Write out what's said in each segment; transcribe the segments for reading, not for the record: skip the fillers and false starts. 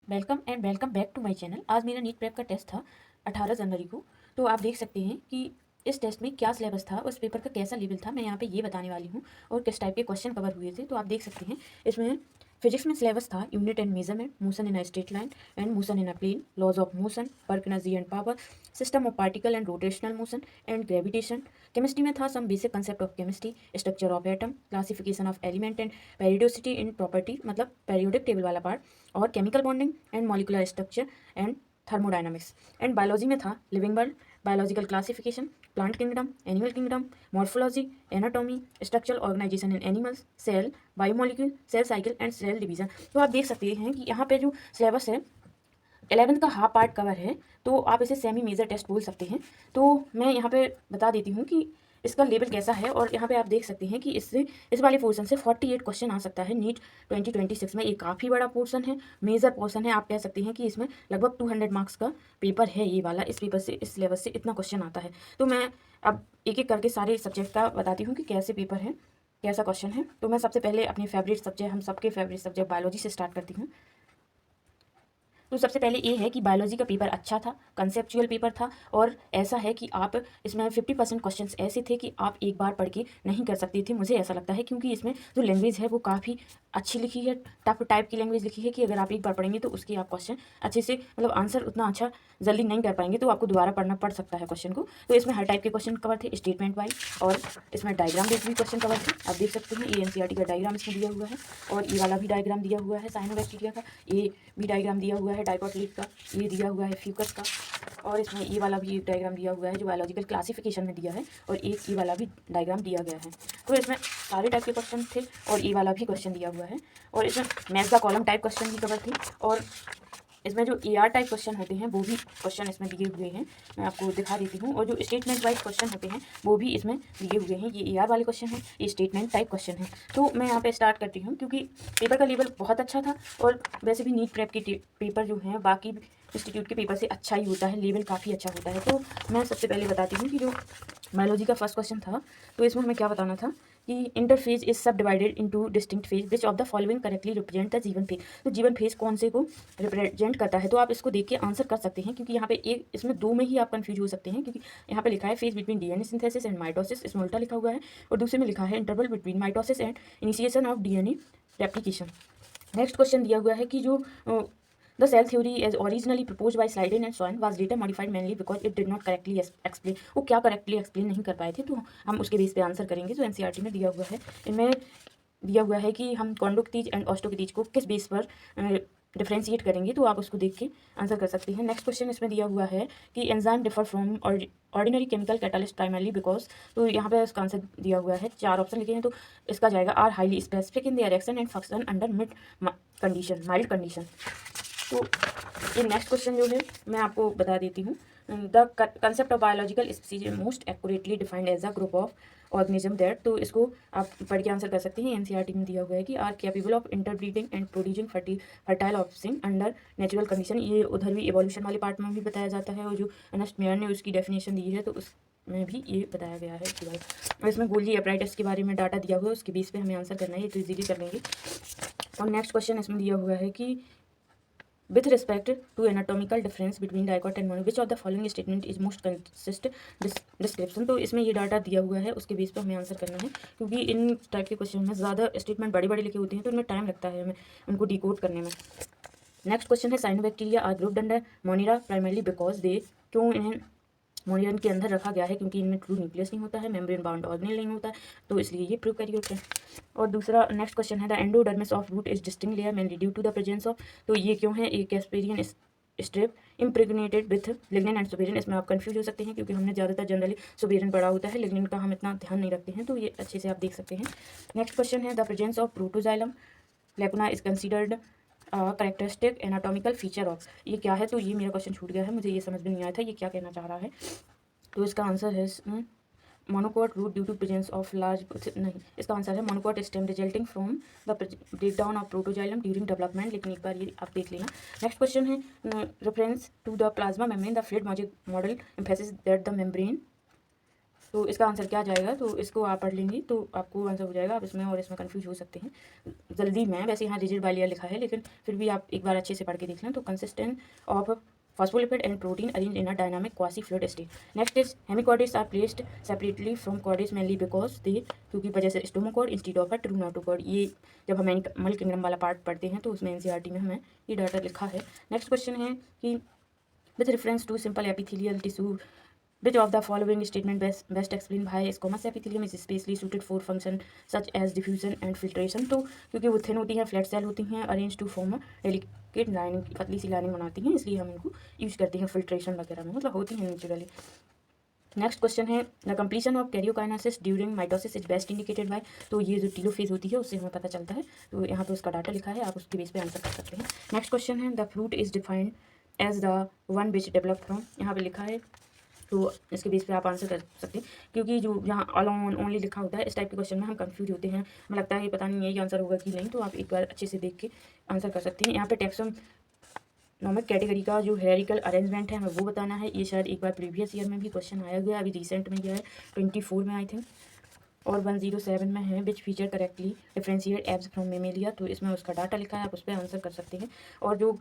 Welcome back to my channel. आज मेरा NEET prep का टेस्ट था 18 जनवरी को। तो आप देख सकते हैं कि इस टेस्ट में क्या सिलेबस था, उस पेपर का कैसा लेवल था, मैं यहाँ पे ये बताने वाली हूँ और किस टाइप के क्वेश्चन कवर हुए थे। तो आप देख सकते हैं इसमें फिजिक्स में सिलेबस था unit and measurement, motion in a straight line and motion in a plane, laws of motion, work energy and power, system of particle and rotational motion and gravitation. Chemistry में था some basic concept of chemistry, structure of atom, classification of element and periodicity in property मतलब periodic table वाला part, और chemical bonding and molecular structure and thermodynamics. And biology में था living world, biological classification, plant kingdom, animal kingdom, morphology, anatomy, structural organisation in animals, cell, biomolecule, cell cycle and cell division. तो आप देख सकते हैं कि यहाँ पे जो सिलेबस है 11th का हाफ पार्ट कवर है, तो आप इसे सेमी मेजर टेस्ट बोल सकते हैं। तो मैं यहाँ पे बता देती हूँ कि इसका लेवल कैसा है, और यहाँ पे आप देख सकते हैं कि इससे इस वाले पोर्शन से 48 क्वेश्चन आ सकता है नीट 2026 में। ये काफ़ी बड़ा पोर्शन है, मेजर पोर्शन है। आप कह सकते हैं कि इसमें लगभग 200 मार्क्स का पेपर है ये वाला। इस पेपर से, इस सिलेबस से इतना क्वेश्चन आता है। तो मैं अब एक एक करके सारे सब्जेक्ट का बताती हूँ कि कैसे पेपर है, कैसा क्वेश्चन है। तो मैं सबसे पहले अपने फेवरेट सब्जेक्ट, हम सबके फेवरेट सब्जेक्ट बायोलॉजी से स्टार्ट करती हूँ। तो सबसे पहले ये है कि बायोलॉजी का पेपर अच्छा था, कंसेप्चुअल पेपर था, और ऐसा है कि आप इसमें 50% क्वेश्चंस ऐसे थे कि आप एक बार पढ़ के नहीं कर सकते थे, मुझे ऐसा लगता है, क्योंकि इसमें जो लैंग्वेज है वो काफ़ी अच्छी लिखी है, टफ टाइप की लैंग्वेज लिखी है कि अगर आप एक बार पढ़ेंगे तो उसके आप क्वेश्चन अच्छे से, मतलब आंसर उतना अच्छा जल्दी नहीं कर पाएंगे, तो आपको दोबारा पढ़ना पड़ सकता है क्वेश्चन को। तो इसमें हर टाइप के क्वेश्चन कवर थे, स्टेटमेंट वाइज, और इसमें डायग्राम बेस्ड भी क्वेश्चन कवर थे। आप देख सकते हैं ये एनसीईआरटी का डायग्राम इसमें दिया हुआ है, और ये वाला भी डायग्राम दिया हुआ है साइनोबैक्टीरिया का, ये भी डायग्राम दिया हुआ है डाइकोटिलीड का, ये दिया हुआ है फ्यूकस का, और इसमें ये वाला भी एक डायग्राम दिया हुआ है जो बायोलॉजिकल क्लासिफिकेशन में दिया है, और एक ये वाला भी डायग्राम दिया गया है। तो इसमें सारे टाइप के क्वेश्चन थे, और ये वाला भी क्वेश्चन दिया हुआ है, और इसमें मैथ का कॉलम टाइप क्वेश्चन भी कवर थे, और इसमें जो AR टाइप क्वेश्चन होते हैं वो भी क्वेश्चन इसमें दिए हुए हैं, मैं आपको दिखा देती हूँ। और जो स्टेटमेंट वाइज क्वेश्चन होते हैं वो भी इसमें दिए हुए हैं। ये AR वाले क्वेश्चन हैं, ये स्टेटमेंट टाइप क्वेश्चन है। तो मैं यहाँ पे स्टार्ट करती हूँ, क्योंकि पेपर का लेवल बहुत अच्छा था, और वैसे भी नीट प्रेप के पेपर जो हैं बाकी इंस्टीट्यूट के पेपर से अच्छा ही होता है, लेवल काफ़ी अच्छा होता है। तो मैं सबसे पहले बताती हूँ कि जो बायोलॉजी का फर्स्ट क्वेश्चन था, तो इसमें हमें क्या बताना था कि इंटरफेज इज सब divided into distinct phase, which of the following correctly represent the जीवन फेज। तो जीवन फेज कौन से को रिप्रेजेंट करता है, तो आप इसको देख के आंसर कर सकते हैं, क्योंकि यहाँ पे एक, इसमें दो में ही आप कंफ्यूज हो सकते हैं, क्योंकि यहाँ पे लिखा है phase between DNA synthesis and mitosis, इसमें उल्टा लिखा हुआ है, और दूसरे में लिखा है interval between mitosis and initiation of DNA replication. Next question दिया हुआ है कि जो the cell theory as originally proposed by Schleiden and Schwann was later modified mainly because it did not correctly explain। वो क्या करेक्टली एक्सप्लेन नहीं कर पाए थे, तो हम उसके बेस पे आंसर करेंगे। जो एनसीईआरटी में दिया हुआ है, इनमें दिया हुआ है कि हम कॉन्डुक्टीज एंड ऑस्टोकीटीज को किस बेस पर डिफ्रेंशिएट करेंगे, तो आप उसको देख के आंसर कर सकते हैं। नेक्स्ट क्वेश्चन इसमें दिया हुआ है कि enzyme differ from ordinary chemical catalyst primarily because, तो यहाँ पे इसका आंसर दिया हुआ है, 4 ऑप्शन लिखे हैं, तो इसका जाएगा are highly specific in their action and function under mid condition, mild condition. तो ये नेक्स्ट क्वेश्चन जो है मैं आपको बता देती हूँ। The concept of biological species most accurately defined as a group of organism that, तो इसको आप पढ़ के आंसर कर सकते हैं। एनसीईआरटी में दिया हुआ है कि are capable of interbreeding and producing fertile offspring under natural condition. ये उधर भी एवोल्यूशन वाले पार्ट में भी बताया जाता है, और जो अर्नेस्ट मेयर ने उसकी डेफिनेशन दी है तो उसमें भी ये बताया गया है इसके बारे में। और इसमें गोल्जी अपराइटस के बारे में डाटा दिया हुआ है, उसके बेस पे हमें आंसर करना है, ये तो इजीली कर लेंगे। और नेक्स्ट क्वेश्चन इसमें दिया हुआ है कि with respect to anatomical difference between dicot and mono, which of the following statement is most consist description। तो इसमें ये डाटा दिया हुआ है, उसके बेस पे हमें आंसर करना है, क्योंकि इन टाइप के क्वेश्चन में ज़्यादा स्टेटमेंट बड़े बड़े लिखे होते हैं, तो इनमें टाइम लगता है हमें उनको डिकोड करने में। नेक्स्ट क्वेश्चन है cyanobacteria are grouped under Monera primarily because they, क्यों इन्हें मोनियन के अंदर रखा गया है, क्योंकि इनमें ट्रू न्यूक्लियस नहीं होता है, मेम्ब्रेन बाउंड ऑर्गेनेल नहीं होता है, तो इसलिए ये प्रोकैरियोट है। और दूसरा नेक्स्ट क्वेश्चन है the endodermis of root is distinct layer mainly due to the presence of, तो ये क्यों है, एक Casparian strip impregnated with lignin and suberin. इसमें आप कंफ्यूज हो सकते हैं, क्योंकि हमने ज़्यादातर जनरली सुबेरिन पढ़ा होता है, लिग्निन का हम इतना ध्यान नहीं रखते हैं, तो ये अच्छे से आप देख सकते हैं। नेक्स्ट क्वेश्चन है the presence of protoxylem lacuna is considered characteristic anatomical feature of, ये क्या है, तो ये मेरा क्वेश्चन छूट गया है, मुझे ये समझ में नहीं आया था ये क्या कहना चाह रहा है। तो इसका आंसर है monocot root due to presence of large, नहीं, इसका आंसर है monocot stem resulting from the breakdown of protoxylem during development, लेकिन एक बार ये आप देख लेना। नेक्स्ट क्वेश्चन है reference to the plasma membrane the fluid model emphasis that the membrane, तो इसका आंसर क्या जाएगा, तो इसको आप पढ़ लेंगे तो आपको आंसर हो जाएगा। आप इसमें और इसमें कन्फ्यूज हो सकते हैं जल्दी में, वैसे यहाँ रिजिड बाइलियर लिखा है लेकिन फिर भी आप एक बार अच्छे से पढ़ के देख लें। तो consistent of phospholipid and protein arranged in a dynamic quasi-fluid state. Next is hemichordates are placed separately from chordates mainly because they, क्योंकि वजह से stomochord instead of true notochord. ये जब हम एनिमल किंगडम वाला पार्ट पढ़ते हैं तो उसमें एनसीईआरटी में हमें ये डाटा लिखा है। नेक्स्ट क्वेश्चन है कि with reference to simple epithelial tissue which of the following statement best explained by squamous epithelium is specially suited for function such as diffusion and filtration। तो क्योंकि वो थिन होती हैं, फ्लैट सेल होती हैं, arrange to form delicate lining, पतली सी lining बनाती हैं, इसलिए हम इनको यूज करते हैं फिल्ट्रेशन वगैरह में, मतलब होती हैं नेचुरली। नेक्स्ट क्वेश्चन है the completion of karyokinesis during mitosis is best indicated by. तो ये जो टीलोफेज होती है उससे हमें पता चलता है, तो यहाँ पे उसका डाटा लिखा है, आप उसके बेस पे आंसर कर सकते हैं। नेक्स्ट क्वेश्चन है the fruit is defined as the one which develop from, यहाँ पे लिखा है, तो इसके बेस पे आप आंसर कर सकते हैं। क्योंकि जो यहाँ अलोन ओनली लिखा होता है इस टाइप के क्वेश्चन में हम कंफ्यूज होते हैं, हमें लगता है ये पता नहीं यही आंसर होगा कि नहीं, तो आप एक बार अच्छे से देख के आंसर कर सकते हैं। यहाँ पे टैक्सोनॉमिक कैटेगरी का जो हेरिकल अरेंजमेंट है हमें वो बताना है। ये शायद एक बार प्रीवियस ईयर में भी क्वेश्चन आया गया, अभी रिसेंट में गया है 24 में आई थिंक, और 107 में है which feature correctly differentiate abs from Mammalia. तो इसमें उसका डाटा लिखा है, आप उस पर आंसर कर सकते हैं। और जो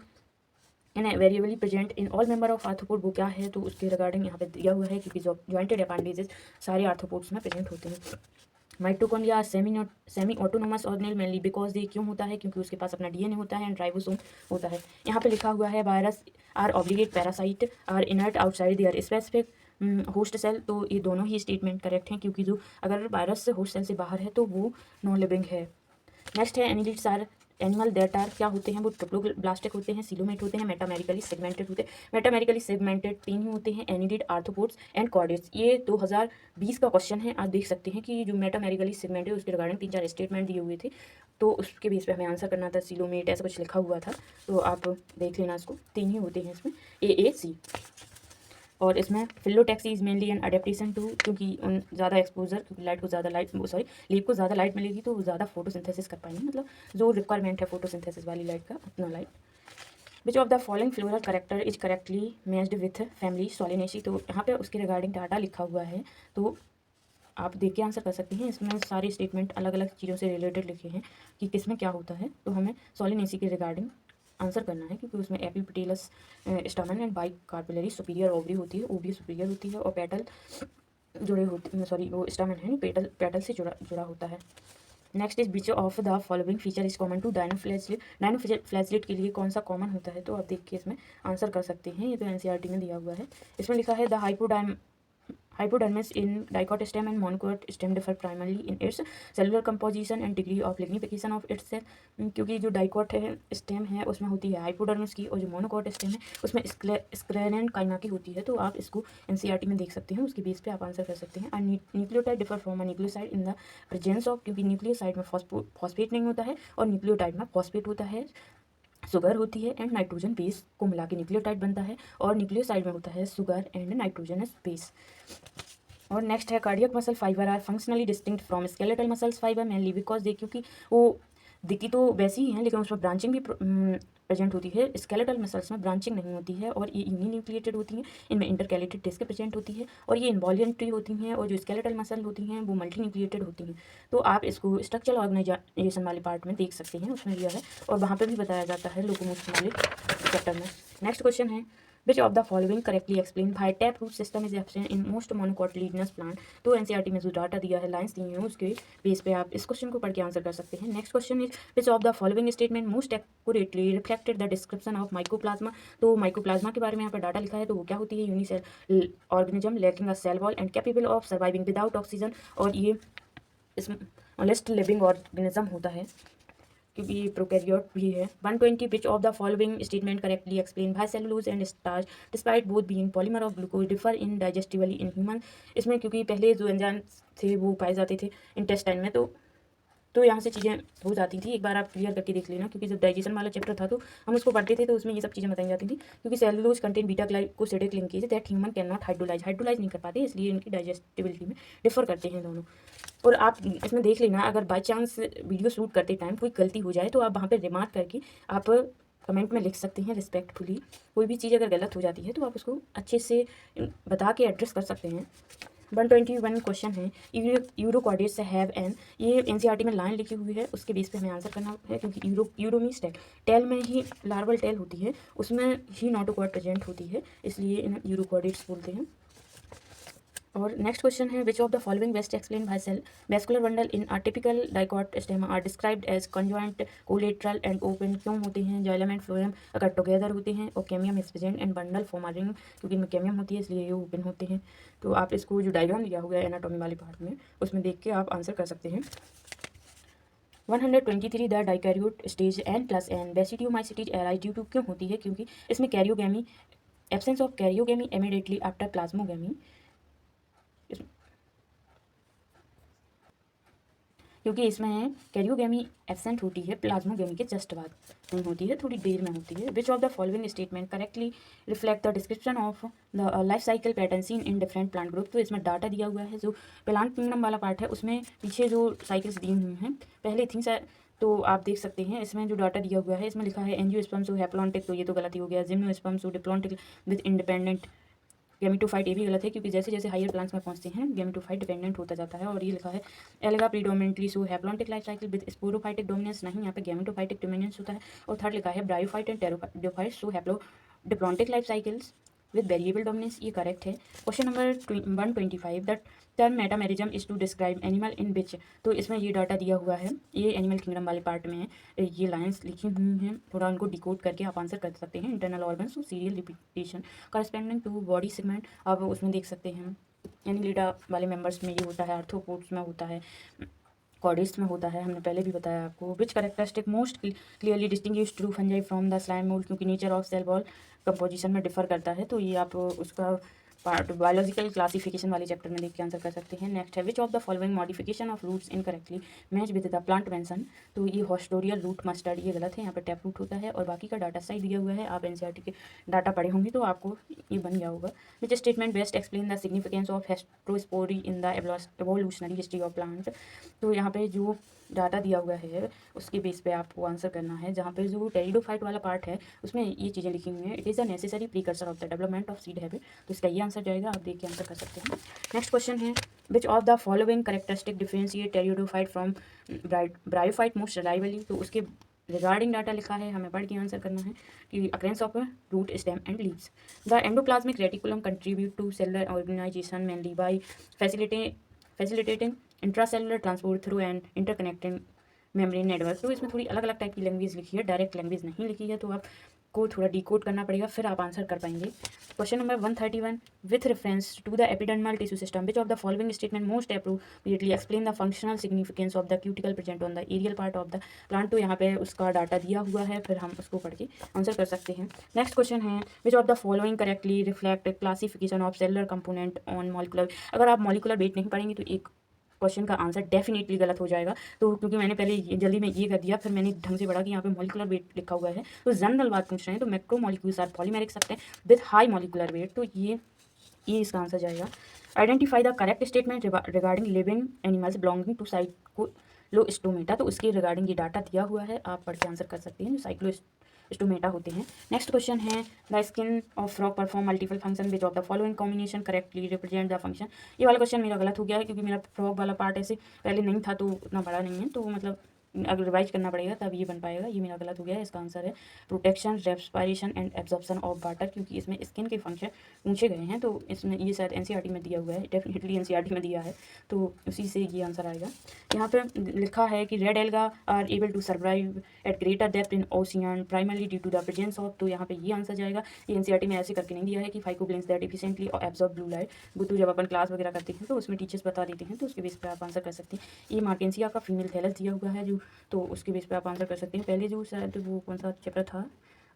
वेरिएबली present in all member of arthropod वो क्या है, तो उसके रिगार्डिंग यहाँ पे दिया हुआ है, क्योंकि जॉइंटेड अपेंडेजेस सारे आर्थ्रोपोड्स में प्रेजेंट होते हैं। Mitochondria semi autonomous organelle mainly because ये क्यों होता है, क्योंकि उसके पास अपना डीएनए होता है एंड राइबोसोम होता है। यहाँ पे लिखा हुआ है virus are obligate parasite are inert outside their specific host cell. तो ये दोनों ही स्टेटमेंट करेक्ट हैं, क्योंकि जो अगर वायरस होस्ट सेल से बाहर है तो वो नॉन लिविंग है। नेक्स्ट है annelids are animal that are, क्या होते हैं वो ट्रिप्लोब्लास्टिक होते हैं, सिलोमेट होते हैं, मेटामेरिकली सेगमेंटेड होते हैं। मेटामेरिकली सेगमेंटेड 3 ही होते हैं, एनिलिड, आर्थ्रोपोड्स एंड कॉर्डेट्स। ये 2020 का क्वेश्चन है, आप देख सकते हैं कि जो मेटामेरिकली सेगमेंटेड उसके रिगार्डिंग 3-4 स्टेटमेंट दिए हुए थे, तो उसके बेस पे हमें आंसर करना था। सिलोमेट ऐसा कुछ लिखा हुआ था, तो आप देख लेना इसको, 3 ही होते हैं इसमें, AAC। और इसमें phyllotaxy is mainly an adaptation to, क्योंकि उन ज़्यादा एक्सपोजर, क्योंकि लीफ को ज़्यादा लाइट मिलेगी तो वो ज़्यादा फोटोसिंथेसिस कर पाएंगे, मतलब जो रिक्वायरमेंट है फोटोसिंथेसिस वाली लाइट का, उतना light. Which of the following floral character is correctly matched with family Solanaceae. तो यहाँ पे उसके रिगार्डिंग डाटा लिखा हुआ है, तो आप देख के आंसर कर सकते हैं। इसमें सारे स्टेटमेंट अलग अलग चीज़ों से रिलेटेड लिखे हैं कि किसमें क्या होता है, तो हमें सोलिनेसी के रिगार्डिंग आंसर करना है, क्योंकि उसमें एपिपेटिलस stamen and by कार्पिलरी superior ovary होती है, ओवरी सुपीरियर होती है, और पेटल जुड़े होते, सॉरी वो स्टमन है, पेटल से जुड़ा होता है। Next is which of the following feature is common to dinoflagellate. Dinoflagellate के लिए कौन सा कॉमन होता है, तो आप देख के इसमें आंसर कर सकते हैं। ये तो एनसीईआरटी में दिया हुआ है। इसमें लिखा है the hypodermis in dicot stem and monocot stem differ primarily in its cellular composition and degree of lignification of its cell। क्योंकि जो डाइकॉट है स्टेम है उसमें होती है हाइपोडर्मिस की, और जो मोनोकॉट स्टेम है उसमें स्क्लेरेन काइमा की होती है। तो आप इसको एनसीईआरटी में देख सकते हैं, उसके बेस पे आप आंसर कर सकते हैं। Nucleotide differ from a nucleoside in the presence of, क्योंकि न्यूक्लियोसाइड में फॉस्फेट नहीं होता है और न्यूक्लियोटाइड में फॉस्फेट होता है, शुगर होती है एंड नाइट्रोजन बेस को मिला के न्यूक्लियोटाइड बनता है, और न्यूक्लियोसाइड में होता है शुगर एंड नाइट्रोजनस बेस। और नेक्स्ट है cardiac muscle fibre are functionally distinct from skeletal muscles fibre mainly because they, क्योंकि वो दिखती तो वैसी ही हैं लेकिन उसमें ब्रांचिंग भी प्रेजेंट होती है। स्केलेटल मसल्स में ब्रांचिंग नहीं होती है और ये यूनिन्यूक्लिएटेड होती हैं, इनमें इंटरकैलेटेड डिस्क प्रेजेंट होती है, और ये इन्वॉल्यूंट्री होती हैं, और जो स्केलेटल मसल होती हैं वो मल्टी न्यूक्लिएटेड होती हैं। तो आप इसको स्ट्रक्चरल ऑर्गेनाइजेशन वाले पार्ट में देख सकते हैं, उसमें दिया है, और वहाँ पर भी बताया जाता है लोकोमोशन वाले चैप्टर में। नेक्स्ट क्वेश्चन है which of the following correctly explain why tap root system is absent in most monocotyledonous plant. तो एनसीईआरटी में जो डाटा दिया है, लाइन्स दी हैं, उसके बेस पे आप इस क्वेश्चन को पढ़ के आंसर कर सकते हैं। Next question is which of the following statement most accurately reflected the description of mycoplasma. तो माइकोप्लाज्मा के बारे में यहाँ पर डाटा लिखा है, तो वो क्या होती है, unicell organism lacking a cell wall and capable of surviving without oxygen, और ये स्मॉलेस्ट लिविंग ऑर्गेनिज्म होता है, क्योंकि ये प्रोकैरियोट भी है। 120 which of the following statement correctly explain why cellulose and starch despite both being polymer of glucose differ in digestively in human. इसमें क्योंकि पहले जो एंजाइम थे वो पाए जाते थे इंटेस्टाइन में, तो यहाँ से चीज़ें हो जाती थी। एक बार आप क्लियर करके देख लेना, क्योंकि जब डाइजेशन वाला चैप्टर था तो हम उसको पढ़ते थे, तो उसमें ये सब चीज़ें बताई जाती थी। क्योंकि cellulose contain beta glycosidic linkage that human can not hydrolyse नहीं कर पाते, इसलिए इनकी डाइजेस्टिबिलिटी में डिफर करते हैं दोनों। और आप इसमें देख लेना, अगर बाई चांस वीडियो शूट करते टाइम कोई गलती हो जाए तो आप वहाँ पर रिमार्क करके आप कमेंट में लिख सकते हैं रिस्पेक्टफुली। कोई भी चीज़ अगर गलत हो जाती है तो आप उसको अच्छे से बता के एड्रेस कर सकते हैं। 121 क्वेश्चन है, यूरोकॉर्डेट्स हैव एन, ये एनसीईआरटी में लाइन लिखी हुई है, उसके बेस पे हमें आंसर करना है, क्योंकि यूरो मीन्स टेल, टेल में ही लार्वल टेल होती है, उसमें ही नोटोकॉर्ड प्रेजेंट होती है, इसलिए इन्हें यूरोकॉर्डेट्स बोलते हैं। और नेक्स्ट क्वेश्चन है, which of the following best explain why cell vascular bundle in a typical dicot stem are described as conjoint, collateral and open क्यों होते हैं? जाइलम एंड फ्लोएम अगर टुगेदर होते हैं, और cambium is present and bundle form a ring, क्योंकि इनमें कैमियम होती है इसलिए ये ओपन होते हैं। तो आप इसको जो डायग्राम दिया हुआ है एनाटॉमी वाले पार्ट में, उसमें देख के आप आंसर कर सकते हैं। 123 the dikaryote stage n plus n basidiomycetes arise due to क्यों होती है? क्योंकि इसमें karyogamy, absence of karyogamy immediately after plasmogamy, क्योंकि इसमें कैरियोगेमी एब्सेंट होती है प्लाज्मोगेमी के जस्ट बाद, नहीं होती है, थोड़ी देर में होती है। Which of the following statement correctly reflect the description of the life cycle pattern seen in different plant group? तो इसमें डाटा दिया हुआ है, जो प्लांट किंगडम वाला पार्ट है उसमें पीछे जो साइकिल्स दी हुई हैं पहले थी सर, तो आप देख सकते हैं इसमें जो डाटा दिया हुआ है, इसमें लिखा है एंजियोस्पर्म्स हैप्लॉन्टिक, तो ये तो गलती हो गया। Gymnosperms diplontic with independent gametophyte, ये भी गलत है, क्योंकि जैसे जैसे हायर प्लांट्स में पहुंचते हैं गैमेटोफाइट डिपेंडेंट होता जाता है। और ये लिखा है alga predominantly so haplontic life cycle with sporophytic dominance, नहीं, यहाँ पे गैमेटोफाइटिक डोमिनेंस होता है। और थर्ड लिखा है bryophyte and pteridophyte so haplodiplontic life cycles with variable dominance, ये करेक्ट है। Question number 125 the term metamerism is to describe animal in which, तो इसमें ये डाटा दिया हुआ है, ये एनिमल किंगडम वाले पार्ट में है, ये लाइंस लिखी हुई हैं, थोड़ा उनको डिकोड करके आप आंसर कर सकते हैं। Internal organs serial repetition corresponding to body segment, आप उसमें देख सकते हैं एनिलिडा वाले मेंबर्स में ये होता है, आर्थ्रोपोड्स में होता है, कॉर्डेट्स में होता है, हमने पहले भी बताया आपको। Which characteristic most clearly distinguish true fungi from the slime mold, क्योंकि nature of cell wall composition में डिफर करता है, तो ये आप उसका पार्ट बायोलॉजिकल क्लासिफिकेशन वाले चैप्टर में देख के आंसर कर सकते हैं। नेक्स्ट है which of the following modification of roots incorrectly match with the plant mention, तो ये हॉस्टोरियल रूट मस्टर्ड, ये गलत है, यहाँ पर टैप रूट होता है, और बाकी का डाटा सही दिया हुआ है। आप एनसीईआरटी के डाटा पढ़े होंगे तो आपको ये बन गया होगा। Which statement best explain the significance of heterospory in the evolutionary history of plant, तो यहाँ पे जो डाटा दिया हुआ है उसके बेस पे आपको आंसर करना है। जहाँ पे जो टेरिडोफाइट वाला पार्ट है उसमें ये चीज़ें लिखी हुई हैं, it is a necessary precursor of the development of seed habit, तो इसका ये आंसर जाएगा, आप देख के आंसर कर सकते हैं। नेक्स्ट क्वेश्चन है which of the following characteristic differentiate pteridophyte from bryophyte most reliably, तो उसके रिगार्डिंग डाटा लिखा है, हमें पढ़ के आंसर करना है कि occurrence of root stem and leaves. The endoplasmic reticulum contribute to cellular organisation mainly by facilitating intracellular transport through and interconnecting membrane network, तो इसमें थोड़ी अलग अलग टाइप की लैंग्वेज लिखी है, डायरेक्ट लैंग्वेज नहीं लिखी है, तो आपको थोड़ा डिकोड करना पड़ेगा, फिर आप आंसर कर पाएंगे। Question number 131 with reference to the epidermal tissue system which of the following statement most appropriately explain the functional significance of the cuticle present on the aerial part of the plant, तो यहाँ पे उसका data दिया हुआ है, फिर हम उसको पढ़ के आंसर कर सकते हैं। नेक्स्ट क्वेश्चन है which of the following correctly reflect classification of cellular component on molecular, अगर आप मॉलिकुलर वेट नहीं पढ़ेंगे तो एक क्वेश्चन का आंसर डेफिनेटली गलत हो जाएगा, तो क्योंकि मैंने पहले जल्दी में ये कर दिया, फिर मैंने ढंग से पढ़ा कि यहाँ पे मॉलिकुलर वेट लिखा हुआ है, तो जनरल बात पूछ रहे हैं, तो macro molecules are polymeric substance with high molecular weight, तो ये इसका आंसर जाएगा। Identify the correct statement regarding living animals belonging to cyclostomata, तो उसके रिगार्डिंग ये डाटा दिया हुआ है, आप पढ़ के आंसर कर सकते हैं, जो साइक्लोस्टोमेटा होते हैं। नेक्स्ट क्वेश्चन है the skin of frog perform multiple function which of the following combination correctly represent the function, ये वाला क्वेश्चन मेरा गलत हो गया है, क्योंकि मेरा फ्रॉग वाला पार्ट ऐसे पहले नहीं था, तो उतना बड़ा नहीं है, तो मतलब अगर रिवाइज करना पड़ेगा तब ये बन पाएगा, ये मेरा गलत हो गया है। इसका आंसर है protection, respiration and absorption of water, क्योंकि इसमें स्किन के फंक्शन पूछे गए हैं, तो इसमें ये शायद एनसीईआरटी में दिया हुआ है, डेफिनेटली एनसीईआरटी में दिया है, तो उसी से ये आंसर आएगा। यहाँ पे लिखा है कि red alga are able to survive at greater depth in ocean primarily due to the presence of, तो यहाँ पे ये आंसर जाएगा। ये एनसीईआरटी में ऐसे करके नहीं दिया है कि phycobilins that efficiently absorb blue light, तो जब अपन क्लास वगैरह करते हैं तो उसमें टीचर्स बता देते हैं, तो उसके बेस पर आप आंसर कर सकते हैं। ये मार्टेंसिया का फीमेल थैलस दिया हुआ है जो, तो उसके बेस पे आप आंसर कर सकते हैं। पहले जो शायद वो कौन सा चैप्टर था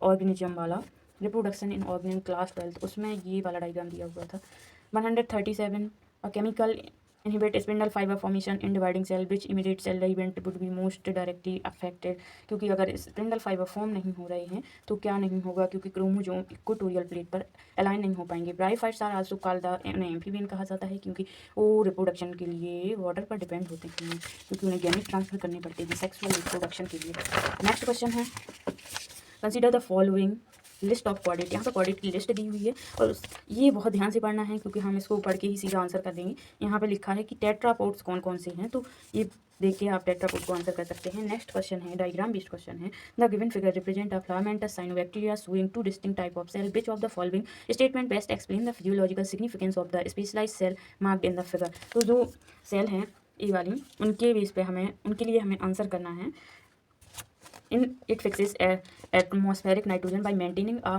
ऑर्गेनिज्म वाला, रिप्रोडक्शन इन ऑर्गेनिज्म क्लास 12, उसमें ये वाला डायग्राम दिया हुआ था। 137 a chemical inhibit spindle fibre formation in dividing cell which immediate cell event would be most directly affected, क्योंकि अगर स्पिंडल फाइबर फॉर्म नहीं हो रहे हैं तो क्या नहीं होगा, क्योंकि क्रोमोजोम इक्वेटोरियल प्लेट पर अलाइन नहीं हो पाएंगे। Bryophytes are also called the amphibian कहा जाता है, क्योंकि वो रिप्रोडक्शन के लिए वाटर पर डिपेंड होते हैं, क्योंकि उन्हें गैमेट ट्रांसफर करने पड़ते हैं सेक्सुअल रिप्रोडक्शन के लिए। नेक्स्ट क्वेश्चन है consider the following list of coordinate, यहाँ पर कोऑर्डिनेट की लिस्ट दी हुई है और ये बहुत ध्यान से पढ़ना है क्योंकि हम इसको पढ़ के ही सीधा आंसर कर देंगे। यहाँ पे लिखा है कि टेट्रापोड्स कौन कौन से हैं, तो ये देख के आप टेट्रापोड को आंसर कर सकते हैं। नेक्स्ट क्वेश्चन है डायग्राम बेस्ड क्वेश्चन है। The given figure represent a filamentous cyanobacteria showing two distinct type of cell, which of the following statement best explain the physiological significance of the specialised cell marked in the figure. तो जो cell हैं ये वाली, उनके base पे उनके लिए हमें आंसर करना है। In it fixes atmospheric nitrogen by maintaining a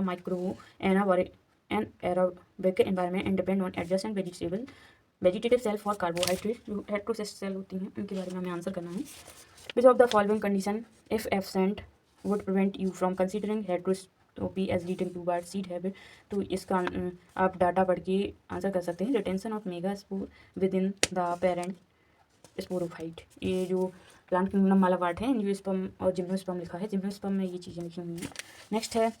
anaerobic environment and depend on adjacent vegetative cell for carbohydrate। जो heterocyst cell होती हैं उनके बारे में हमें आंसर करना है। Which of the following condition if absent would prevent you from considering heterotopy as leading to bad seed habit। तो इसका आप डाटा पढ़ के आंसर कर सकते हैं। Retention of megaspore with in the parent sporophyte, ये जो प्लांट किंगडम वाला पार्ट है। एंजियोस्पर्म और जिम्नोस्पर्म लिखा है, जिम्नोस्पर्म में ये चीज़ें लिखी हुई हैं। नेक्स्ट है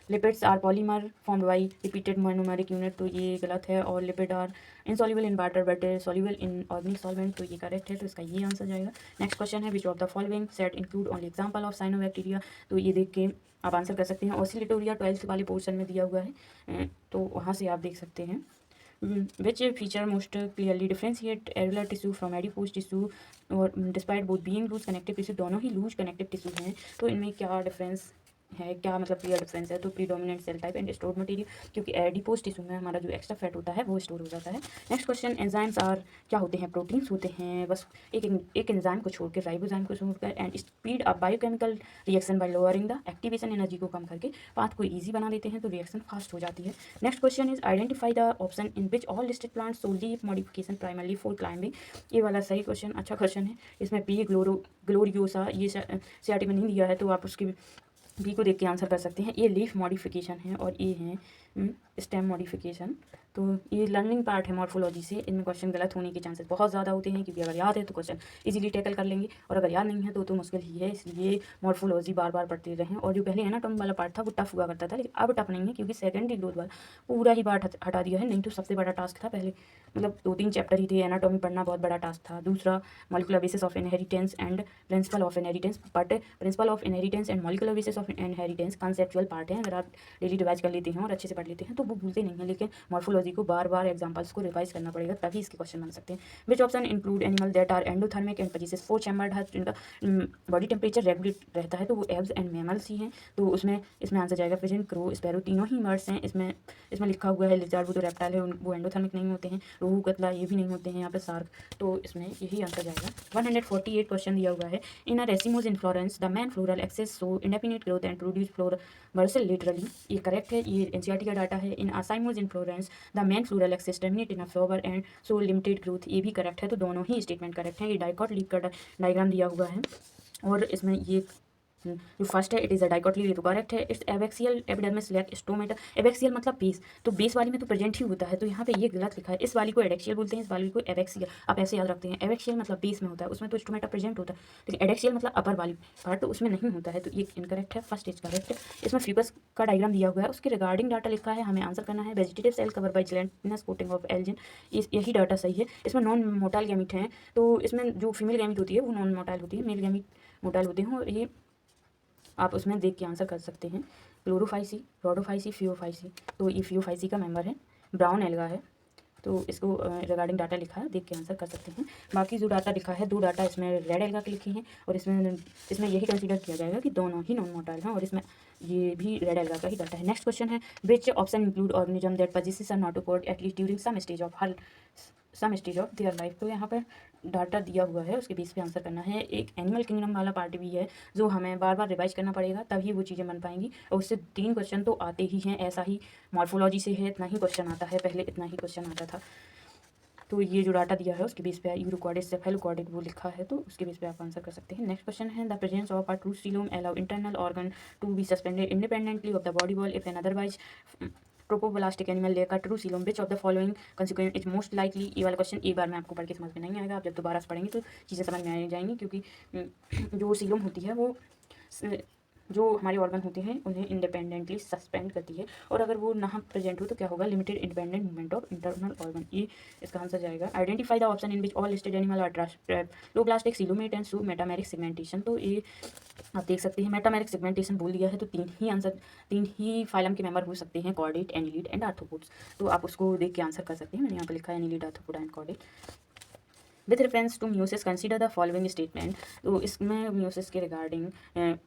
lipids are polymer formed by repeated monomeric unit, तो ये गलत है। और lipid are insoluble in water but soluble in organic solvent, तो ये करेक्ट है, तो इसका ये आंसर जाएगा। नेक्स्ट क्वेश्चन है which of the following set include only example of cyanobacteria, तो ये देख के आप आंसर कर सकते हैं। ऑसिलेटोरिया 12th वाले पोर्शन में दिया हुआ है, तो वहाँ से आप देख सकते हैं। Which feature most clearly differentiate areolar tissue from adipose tissue, और despite both being loose connective tissue, दोनों ही लूज कनेक्टिव टिश्यू हैं, तो इनमें क्या डिफरेंस है, क्या मतलब क्लियर डिफरेंस है। तो predominant cell type and stored material, क्योंकि एडिपोज टिश्यू में हमारा जो एक्स्ट्रा फैट होता है वो स्टोर हो जाता है। नेक्स्ट क्वेश्चन एंजाइम्स आर क्या होते हैं, प्रोटीन्स होते हैं, बस एक एंजाइम को छोड़कर, राइबोजाइम को छोड़कर, and speed up biochemical reaction by lowering the activation energy को कम करके पाथ को ईजी बना देते हैं, तो रिएक्शन फास्ट हो जाती है। Next question is identify the option in which all listed plants show leaf modification primarily for climbing, ये वाला सही क्वेश्चन, अच्छा क्वेश्चन है। इसमें पी ग्लोरियोसा ये सीआरटी में नहीं दिया है, तो आप उसके बी को देख के आंसर कर सकते हैं। ये लीफ मॉडिफिकेशन है और ये है स्टेम मॉडिफिकेशन, तो ये लर्निंग पार्ट है मॉर्फोलॉजी से। इनमें क्वेश्चन गलत होने के चांसेस बहुत ज़्यादा होते हैं, क्योंकि अगर याद है तो क्वेश्चन इजीली टैकल कर लेंगे, और अगर याद नहीं है तो मुश्किल ही है। इसलिए मॉर्फोलॉजी बार बार पढ़ते रहें। और जो पहले एनाटॉमी वाला पार्ट था वो टफ हुआ करता था, लेकिन अब टफ नहीं है, क्योंकि सेकेंडरी ग्रोथ वाला पूरा ही पार्ट हटा दिया है। नहीं तो सबसे बड़ा टास्क था पहले, मतलब 2-3 चैप्टर ही थे। एनाटॉमी पढ़ना बहुत बड़ा टास्क था। दूसरा molecular basis of inheritance and principle of inheritance, but principle of inheritance and molecular basis of inheritance conceptual part है। अगर आप डेली रिवाइज कर लेते हैं और अच्छे से पढ़ लेते हैं तो वो भूलते नहीं हैं, लेकिन मॉर्फोलॉजी को बार बार एग्जांपल्स को रिवाइज करना पड़ेगा, तभी इसके क्वेश्चन बन सकते हैं। Which option include animal that are endothermic and possesses 4 chambered heart, जिनका बॉडी टेम्परेचर रेगुलेट रहता है, तो वो एब्स एंड मैमल्स ही हैं। तो इसमें आंसर जाएगा पिजन, क्रो, स्पैरो, तीनों ही बर्ड्स हैं। इसमें लिखा हुआ है लिजार्ड, वो तो रेप्टाइल है, वो एंडोथर्मिक नहीं होते हैं। रोहू, कतला ये भी नहीं होते हैं। यहाँ पे शार्क, तो इसमें यही आंसर जाएगा। 148 क्वेश्चन दिया हुआ है। In a racemose inflorescence the main floral axis shows indefinite growth and produce flower वर्सल लिटरली, ये करेक्ट है, ये एनसीईआरटी का डाटा है। In a cymose inflorescence the main floral axis terminate in a flower and shows limited growth, ये भी correct है। तो दोनों ही स्टेटमेंट करेक्ट हैं। ये डाइकॉट लीफ का डायग्राम दिया हुआ है, और इसमें ये जो फर्स्ट है इट इज़ अ डाइकोटली, ये तो करेक्ट है। Its abaxial epidermis lack stomata, abaxial मतलब बेस, तो बेस वाली में तो प्रेजेंट ही होता है, तो यहाँ पे ये गलत लिखा है। इस वाली को एडेक्सियल बोलते हैं, इस वाली को एबैक्सियल, आप ऐसे याद रखते हैं। एबैक्सियल मतलब बेस में होता है, उसमें तो स्टोमेटा प्रेजेंट होता है, लेकिन एडेक्सियल मतलब अपर वाली पार्ट, तो उसमें नहीं होता है, तो ये इनकरेक्ट है। फर्स्ट इज करेक्ट है। इसमें फ्यूकस का डायग्राम दिया हुआ है, उसके रिगार्डिंग डाटा लिखा है, हमें आंसर करना है। Vegetative cell cover by gelatinous coating of algin, यही डाटा सही है। इसमें नॉन मोटाइल गैमीट हैं, तो इसमें जो फीमेल गैमीट होती है वो नॉन मोटाइल होती है, मेल गैमीट मोटाइल होते हैं, और ये आप उसमें देख के आंसर कर सकते हैं। क्लोरोफाइसी, रोडोफाइसी, फियोफाइसी, तो ये फियोफाइसी का मेंबर है, ब्राउन एल्गा है, तो इसको रिगार्डिंग डाटा लिखा है, देख के आंसर कर सकते हैं। बाकी जो डाटा लिखा है, 2 डाटा इसमें रेड एल्गा के लिखे हैं, और इसमें यही कंसीडर किया जाएगा कि दोनों ही नॉन मोटाइल हैं, और इसमें ये भी रेड एल्गा का ही डाटा है। नेक्स्ट क्वेश्चन है which option include organism that possesses a notochord at least during some stage of their life, तो यहाँ पर डाटा दिया हुआ है, उसके बेस पे आंसर करना है। एक एनिमल किंगडम वाला पार्ट भी है, जो हमें बार बार रिवाइज करना पड़ेगा, तभी वो चीज़ें बन पाएंगी, और उससे 3 क्वेश्चन तो आते ही हैं। ऐसा ही मॉर्फोलॉजी से है, इतना ही क्वेश्चन आता है, पहले इतना ही क्वेश्चन आता था। तो ये जो डाटा दिया है उसके बेस पे यूरोकॉर्डिड सेफेलोकॉर्डिड वो लिखा है, तो उसके बेस पे आप आंसर कर सकते हैं। नेक्स्ट क्वेश्चन है the presence of a true coelom allow internal organ to be suspended independently of the body wall if an otherwise triploblastic animal लेकर true coelom which of the following consequent is most likely, ये वाला question एक बार में आपको पढ़ के समझ में नहीं आएगा, आप जब दोबारा से पढ़ेंगे तो चीज़ें समझ में आ जाएंगी, क्योंकि जो सीलोम होती है वो जो हमारे ऑर्गन होते हैं उन्हें इंडिपेंडेंटली सस्पेंड करती है, और अगर वो ना प्रेजेंट हो तो क्या होगा, limited independent movement of internal organ. ये इसका आंसर जाएगा। Identify the option in which all listed animal are triploblastic, coelomate and show metameric segmentation. तो ये आप देख सकते हैं मेटामेरिक सेगमेंटेशन बोल दिया है, तो तीन ही फाइलम के मेंबर हो सकते हैं, कॉर्डेट, एनिलीड एंड आर्थ्रोपोड्स। तो आप उसको देख के आंसर कर सकते हैं। मैंने यहाँ पर लिखा है annelid, arthropod and chordate. With reference to meiosis consider the following statement. तो इसमें म्यूसिस के रिगार्डिंग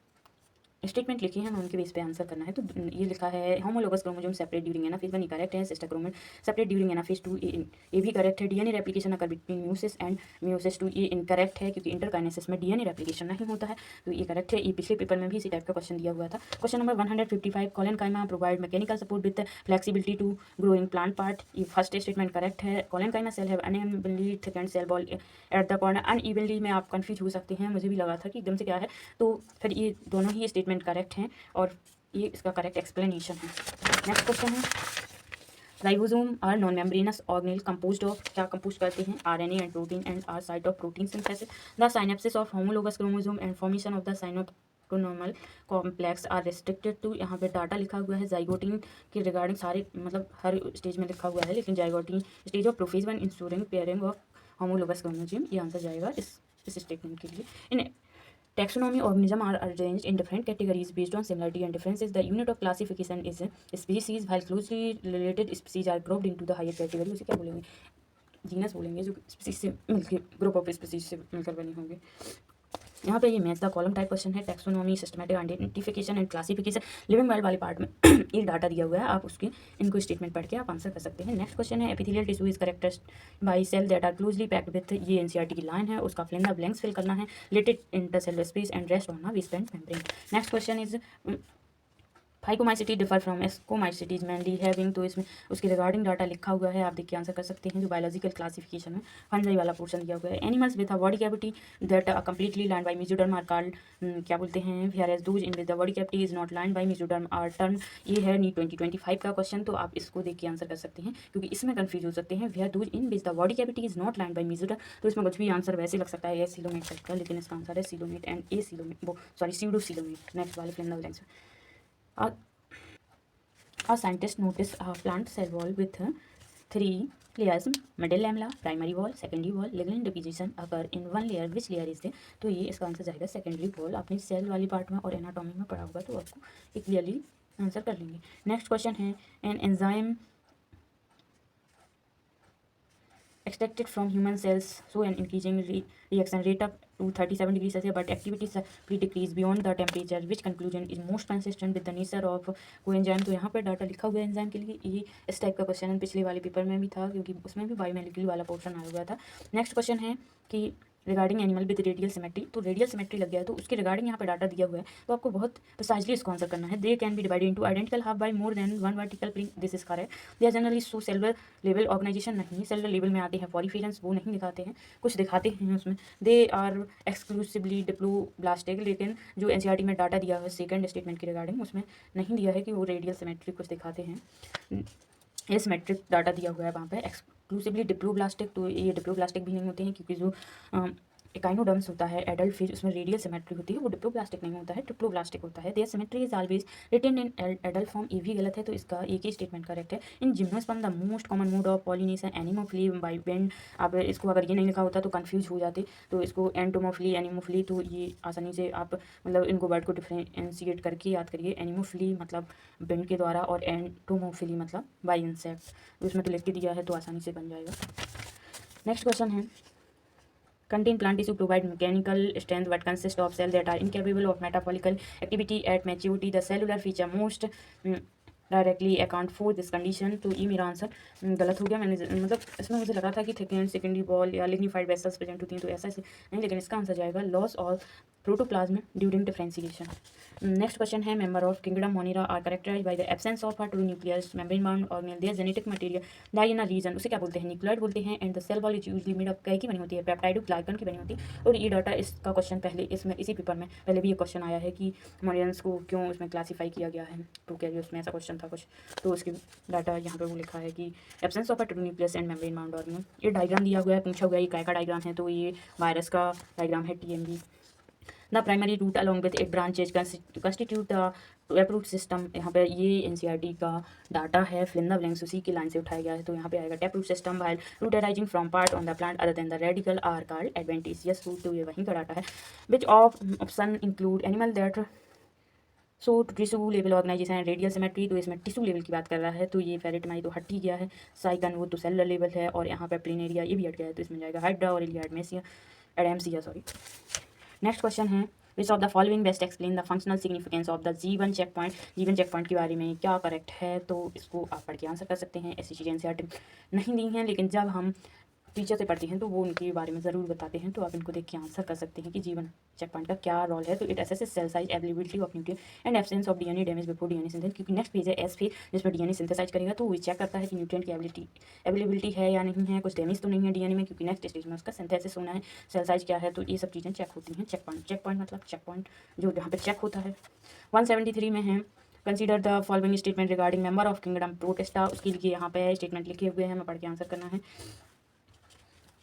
स्टेटमेंट लिखी है, हमें उनके बेस पे आंसर करना है। तो ये लिखा है homologous chromosome separate during anaphase 1 correct है, sister chromosome separate during anaphase 2 ये भी करेक्ट है। DNA replication occur between meiosis and meiosis 2 ये इनकरेक्ट है, क्योंकि इंटरकाइनेसिस में डीएनए रेप्लिकेशन नहीं होता है, तो ये करेक्ट है। ये पिछले पेपर में भी इसी टाइप का क्वेश्चन दिया हुआ था। Question number 155, collenchyma provide mechanical support with flexibility to growing plant part. ये फर्स्ट स्टेटमेंट करेक्ट है। Collenchyma cell have unevenly thickened cell wall at the corner. Unevenly में आप कंफ्यूज हो सकते हैं, मुझे भी लगा था कि एकदम से क्या है, तो फिर ये दोनों ही स्टेटमेंट करेक्ट हैं और ये इसका करेक्ट एक्सप्लेनेशन है। नेक्स्ट क्वेश्चन है, ribosome are non membranous organelle composed of, क्या कंपोज करते हैं, RNA and protein and are site of protein synthesis. The synapsis of homologous chromosome and formation of the synaptonemal complex are restricted to, यहाँ पे data लिखा हुआ है zygotene के regarding सारे, मतलब हर स्टेज में लिखा हुआ है, लेकिन zygotene stage of prophase 1 ensuring pairing of homologous chromosome, ये आंसर जाएगा इस स्टेटमेंट के लिए। इन taxonomy, organisms are arranged in different categories based on similarity and differences. The unit of classification is species, while closely related species are grouped into the higher category. उसे क्या बोलेंगे, genus बोलेंगे, जो species से मिलकर, group of species से मिलकर बने होंगे। यहाँ पे ये match the column type question है। Taxonomy, systematic identification and classification, living world वाले पार्ट में ये डाटा दिया हुआ है, आप उसके इनको स्टेटमेंट पढ़ के आप आंसर कर सकते हैं। नेक्स्ट क्वेश्चन है, epithelial tissue is characterised by cell that are closely packed with, ये एनसीईआरटी की लाइन है, उसका fill in the blanks fill करना है। Little intercellular space and rest on a वेस्टबैंड membrane. Next question is phycomycetes differ from ascomycetes mainly having, तो इसमें उसके रिगार्डिंग डाटा लिखा हुआ है, आप देख के आंसर कर सकते हैं। जो बायोलॉजिकल क्लासिफिकेशन में फंजाई वाला पोर्शन दिया हुआ है। Animals with a body cavity that are completely lined by mesoderm are called, क्या बोलते हैं, whereas those in with the body cavity is not lined by mesoderm are term. ये है नीट 2025 का क्वेश्चन, तो आप इसको देख के आंसर कर सकते हैं, क्योंकि इसमें कंफ्यूज हो सकते हैं। Where those in with the body cavity is not lined by mesoderm, तो इसमें कुछ भी आंसर वैसे लग सकता है, ये सीलोमेट टाइप का, लेकिन इसका आंसर है सीलोमेट एंड ए सीलोमेट, वो सॉरी सीडो सीलोमेट। नेक्स्ट वाले fill in the blanks. A scientist noticed a plant cell wall with 3 layers, middle lamella, primary wall, secondary wall, lignin deposition occur in one layer. Which layer is there? तो ये इसका answer जाएगा secondary wall. आपने cell वाली part में और anatomy में पढ़ा होगा, तो आपको एक क्लियरली आंसर कर लेंगे। नेक्स्ट क्वेश्चन है, an enzyme extracted from human cells show an increasing reaction rate up to 37 degrees Celsius, but activity slightly decrease beyond the temperature. Which conclusion is most consistent with the nature of coenzyme? तो यहाँ पर data लिखा हुआ है enzyme के लिए। ये इस टाइप का क्वेश्चन पिछले वाले पेपर में भी था, क्योंकि उसमें भी बायोमोलिक्यूल वाला पोर्शन आया हुआ था। नेक्स्ट क्वेश्चन है कि regarding animal with radial symmetry, तो रेडियल सिमेट्री लग गया है, तो उसके रिगार्डिंग यहाँ पे डाटा दिया हुआ है, तो आपको बहुत प्रिसाइजली इसको आंसर करना है। They can be divided into identical half by more than one vertical plane, this is correct. They are generally show cellular level organisation, नहीं सेलुलर लेवल में आते हैं पॉलीफिलेंस, वो नहीं दिखाते हैं, कुछ दिखाते हैं उसमें। दे आर एक्सक्लूसिवली डिप्लोब्लास्टिक, लेकिन जो एनसीईआरटी में डाटा दिया है सेकंड स्टेटमेंट के रिगार्डिंग, उसमें नहीं दिया है कि वो रेडियल सिमेट्री कुछ दिखाते हैं। ये सिमेट्रिक डाटा दिया हुआ है वहाँ पे। एक्सक्लूसिवली डिप्लोब्लास्टिक, तो ये डिप्लोब्लास्टिक भी नहीं होते हैं, क्योंकि जो एकाइनोडर्म्स होता है एडल्ट फिश, उसमें रेडियल सिमेट्री होती है, वो डिप्लोब्लास्टिक नहीं होता है, ट्रिप्लोब्लास्टिक होता है। Their symmetry is always retain in adult form, ये भी गलत है, तो इसका एक ही स्टेटमेंट करेक्ट है। In gymnosperm the most common mode of pollination anemophily by bend, आप इसको अगर ये नहीं लिखा होता तो कंफ्यूज हो जाते, तो इसको एंटोमोफिली एनिमोफिली, तो ये आसानी से आप मतलब इनको वर्ड को डिफ्रेंशिएट करके याद करिए। एनिमोफिली मतलब बेंड के द्वारा, और एंटोमोफिली मतलब बाय इंसेक्ट, तो इसमें तो लिख के दिया है, तो आसानी से बन जाएगा। नेक्स्ट क्वेश्चन है, contain plant tissue provide mechanical strength but consist of cells that are incapable of metabolical activity at maturity. The cellular feature most directly account for this condition, तो ये मेरा आंसर गलत हो गया। मैंने मतलब इसमें मुझे लगा था कि सेकेंडरी बॉल या लिग्निफाइड वेसल्स प्रेजेंट होती हैं, तो ऐसा नहीं, लेकिन इसका आंसर जाएगा loss of protoplasm during differentiation. Next question है, member of kingdom Monera are characterise by the absence of true nucleus membrane bound organelle, their genetic material lie in a region, उसे क्या बोलते हैं, न्यूक्लियोइड बोलते हैं। And the cell wall is usually made of क्या की बनी होती है, पेप्टाइड ग्लाइकन की बनी होती है। और ये डाटा, इसका क्वेश्चन पहले इसमें इसी पेपर में पहले भी ये क्वेश्चन आया है कि मोनियंस को क्यों उसमें क्लासीफाई किया गया है, तो क्या उसमें ऐसा क्वेश्चन था कुछ, तो उसकी डाटा यहाँ पे वो लिखा है कि absence of true nucleus and membrane bound organelle. ये डायग्राम दिया हुआ है, पूछा हुआ है ये काय का डायग्राम है, तो ये वायरस का डायग्राम है, TMB. The primary root along with it branches constitute the tap root system. यहाँ पे ये एनसीईआरटी का डाटा है, फिल इन द ब्लैंक्स उसी की लाइन से उठाया गया है। तो यहाँ पे आएगा tap root system while root arising from part on the plant other than the radicle are called adventitious root. तो ये वहीं का डाटा है। Which of option include animal that show tissue level organisation है रेडियल सिमेट्री। तो इसमें tissue level की बात कर रहा है, तो ये फेरेटमाई तो हट ही गया है। साइकन वो तो सेलुलर लेवल है, और यहाँ पे प्लेनेरिया ये भी हट गया है। तो इसमें जाएगा हाइड्रा और एडेमसिया सॉरी। नेक्स्ट क्वेश्चन है which of the following best explain the functional significance of the G1 check point. G1 check point के बारे में क्या करेक्ट है, तो इसको आप पढ़ के आंसर कर सकते हैं। ऐसी चीज़ें एनसीईआरटी नहीं दी हैं, लेकिन जब हम टीचर से पढ़ते हैं तो वो उनके बारे में ज़रूर बताते हैं। तो आप इनको देख के आंसर कर सकते हैं कि जीवन चेक पॉइंट का क्या रोल है। तो it assesses cell size, availability of nutrient and absence of DNA damage before DNA synthesis. क्योंकि नेक्स्ट पेज है एस फेज, जिस पर डीएनए सिंथेसाइज करेगा, तो वो चेक करता है कि न्यूट्रिएंट की अवेलेबिलिटी है या नहीं है, कुछ डैमेज तो नहीं है डीएनए में, क्योंकि नेक्स्ट स्टेज में उसका सिंथेसिस होना है। सेल साइज क्या है, तो ये सब चीज़ें चेक होती हैं। चेक पॉइंट मतलब चेक पॉइंट जो जहाँ पे चेक होता है। 173 में है consider the following statement regarding member of kingdom Protista. उसके लिए यहाँ पे स्टेटमेंट लिखे हुए हैं, हमें पढ़ के आंसर करना है।